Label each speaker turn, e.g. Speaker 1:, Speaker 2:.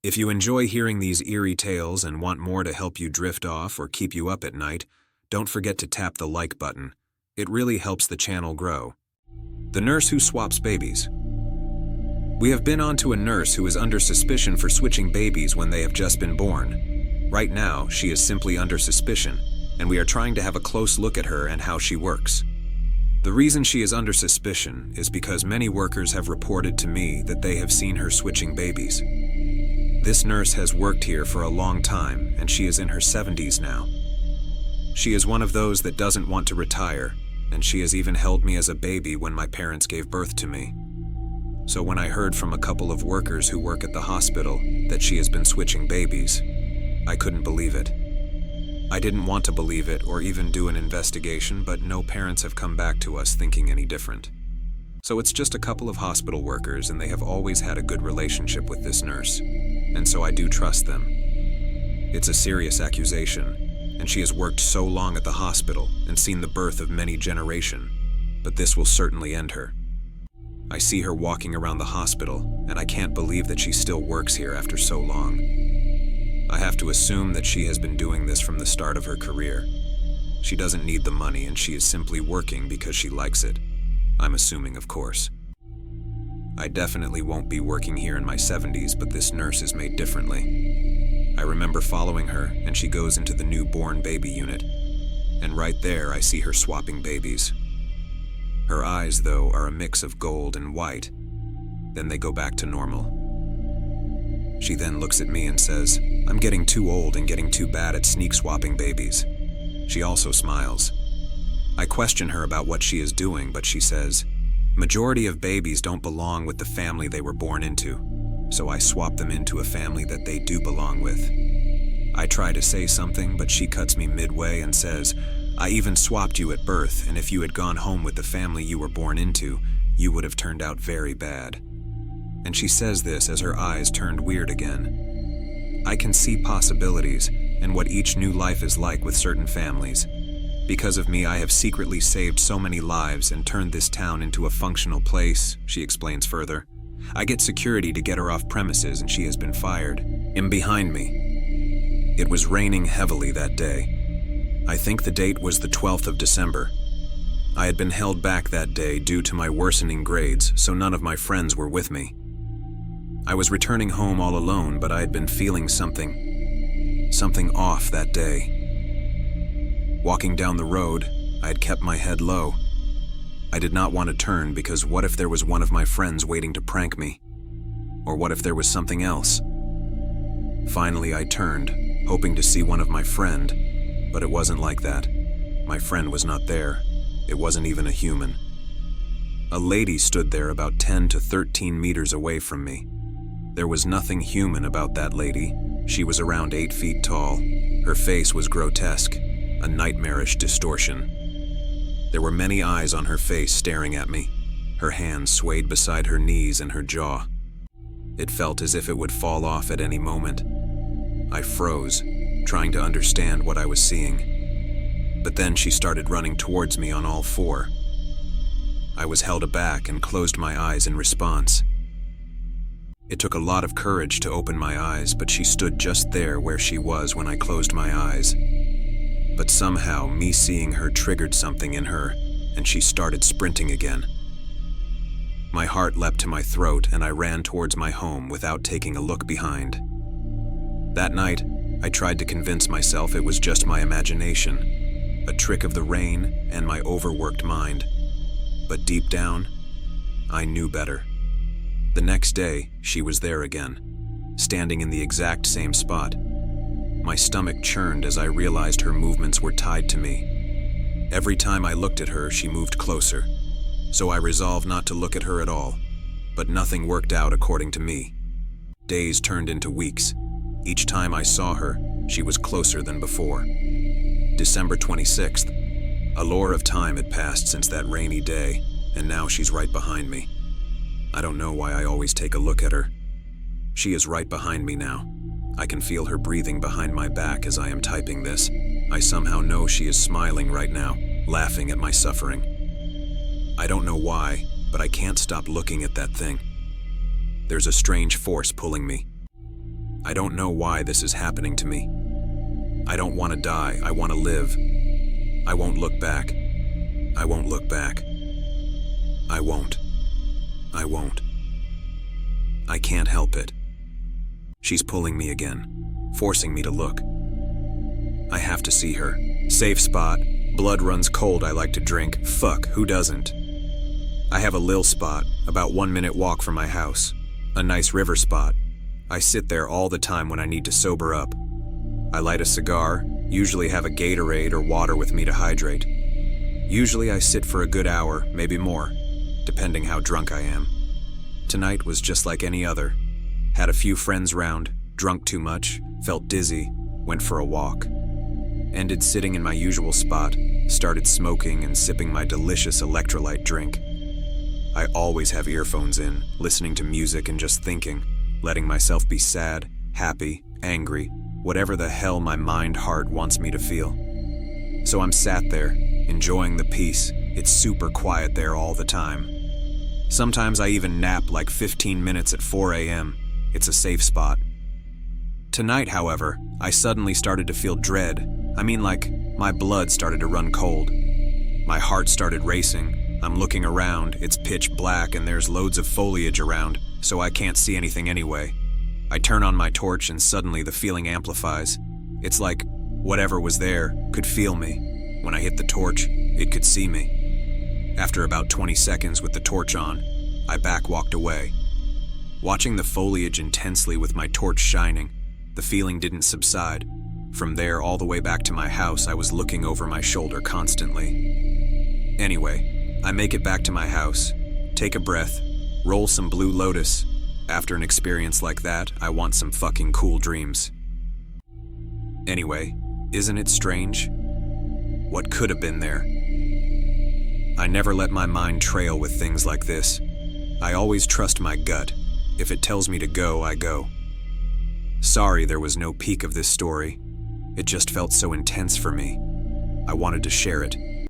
Speaker 1: If you enjoy hearing these eerie tales and want more to help you drift off or keep you up at night, don't forget to tap the like button. It really helps the channel grow. The nurse who swaps babies. We have been onto a nurse who is under suspicion for switching babies when they have just been born. Right now, she is simply under suspicion, and we are trying to have a close look at her and how she works. The reason she is under suspicion is because many workers have reported to me that they have seen her switching babies. This nurse has worked here for a long time, and she is in her 70s now. She is one of those that doesn't want to retire, and she has even held me as a baby when my parents gave birth to me. So when I heard from a couple of workers who work at the hospital that she has been switching babies, I couldn't believe it. I didn't want to believe it or even do an investigation, but no parents have come back to us thinking any different. So it's just a couple of hospital workers, and they have always had a good relationship with this nurse, and so I do trust them. It's a serious accusation, and she has worked so long at the hospital and seen the birth of many generations, but this will certainly end her. I see her walking around the hospital, and I can't believe that she still works here after so long. I have to assume that she has been doing this from the start of her career. She doesn't need the money, and she is simply working because she likes it. I'm assuming, of course. I definitely won't be working here in my 70s, but this nurse is made differently. I remember following her, and she goes into the newborn baby unit, and right there I see her swapping babies. Her eyes, though, are a mix of gold and white. Then they go back to normal. She then looks at me and says, "I'm getting too old and getting too bad at sneak swapping babies." She also smiles. I question her about what she is doing, but she says, "Majority of babies don't belong with the family they were born into, so I swap them into a family that they do belong with." I try to say something, but she cuts me midway and says, "I even swapped you at birth, and if you had gone home with the family you were born into, you would have turned out very bad." And she says this as her eyes turned weird again. I can see possibilities and what each new life is like with certain families. Because of me, I have secretly saved so many lives and turned this town into a functional place, she explains further. I get security to get her off premises, and she has been fired. In behind me. It was raining heavily that day. I think the date was the 12th of December. I had been held back that day due to my worsening grades, so none of my friends were with me. I was returning home all alone, but I had been feeling something off that day. Walking down the road, I had kept my head low. I did not want to turn because what if there was one of my friends waiting to prank me? Or what if there was something else? Finally, I turned, hoping to see one of my friend, but it wasn't like that. My friend was not there. It wasn't even a human. A lady stood there about 10 to 13 meters away from me. There was nothing human about that lady. She was around 8 feet tall. Her face was grotesque, a nightmarish distortion. There were many eyes on her face staring at me. Her hands swayed beside her knees and her jaw. It felt as if it would fall off at any moment. I froze, trying to understand what I was seeing. But then she started running towards me on all four. I was held aback and closed my eyes in response. It took a lot of courage to open my eyes, but she stood just there where she was when I closed my eyes. But somehow, me seeing her triggered something in her, and she started sprinting again. My heart leapt to my throat, and I ran towards my home without taking a look behind. That night, I tried to convince myself it was just my imagination, a trick of the rain and my overworked mind. But deep down, I knew better. The next day, she was there again, standing in the exact same spot. My stomach churned as I realized her movements were tied to me. Every time I looked at her, she moved closer. So I resolved not to look at her at all. But nothing worked out according to me. Days turned into weeks. Each time I saw her, she was closer than before. December 26th. A lore of time had passed since that rainy day, and now she's right behind me. I don't know why I always take a look at her. She is right behind me now. I can feel her breathing behind my back as I am typing this. I somehow know she is smiling right now, laughing at my suffering. I don't know why, but I can't stop looking at that thing. There's a strange force pulling me. I don't know why this is happening to me. I don't want to die, I want to live. I won't look back. I won't look back. I won't. I won't. I can't help it. She's pulling me again, forcing me to look. I have to see her. Safe spot. Blood runs cold, I like to drink. Fuck, who doesn't? I have a lil spot, about 1 minute walk from my house. A nice river spot. I sit there all the time when I need to sober up. I light a cigar, usually have a Gatorade or water with me to hydrate. Usually I sit for a good hour, maybe more, depending how drunk I am. Tonight was just like any other. Had a few friends round, drunk too much, felt dizzy, went for a walk. Ended sitting in my usual spot, started smoking and sipping my delicious electrolyte drink. I always have earphones in, listening to music and just thinking, letting myself be sad, happy, angry, whatever the hell my heart wants me to feel. So I'm sat there, enjoying the peace. It's super quiet there all the time. Sometimes I even nap like 15 minutes at 4 a.m. It's a safe spot. Tonight, however, I suddenly started to feel dread. I mean, like, my blood started to run cold. My heart started racing. I'm looking around, it's pitch black and there's loads of foliage around, so I can't see anything anyway. I turn on my torch and suddenly the feeling amplifies. It's like whatever was there could feel me. When I hit the torch, it could see me. After about 20 seconds with the torch on, I walked away. Watching the foliage intensely with my torch shining, the feeling didn't subside. From there all the way back to my house, I was looking over my shoulder constantly. Anyway, I make it back to my house, take a breath, roll some Blue Lotus. After an experience like that, I want some fucking cool dreams. Anyway, isn't it strange? What could have been there? I never let my mind trail with things like this. I always trust my gut. If it tells me to go, I go. Sorry there was no peak of this story. It just felt so intense for me. I wanted to share it.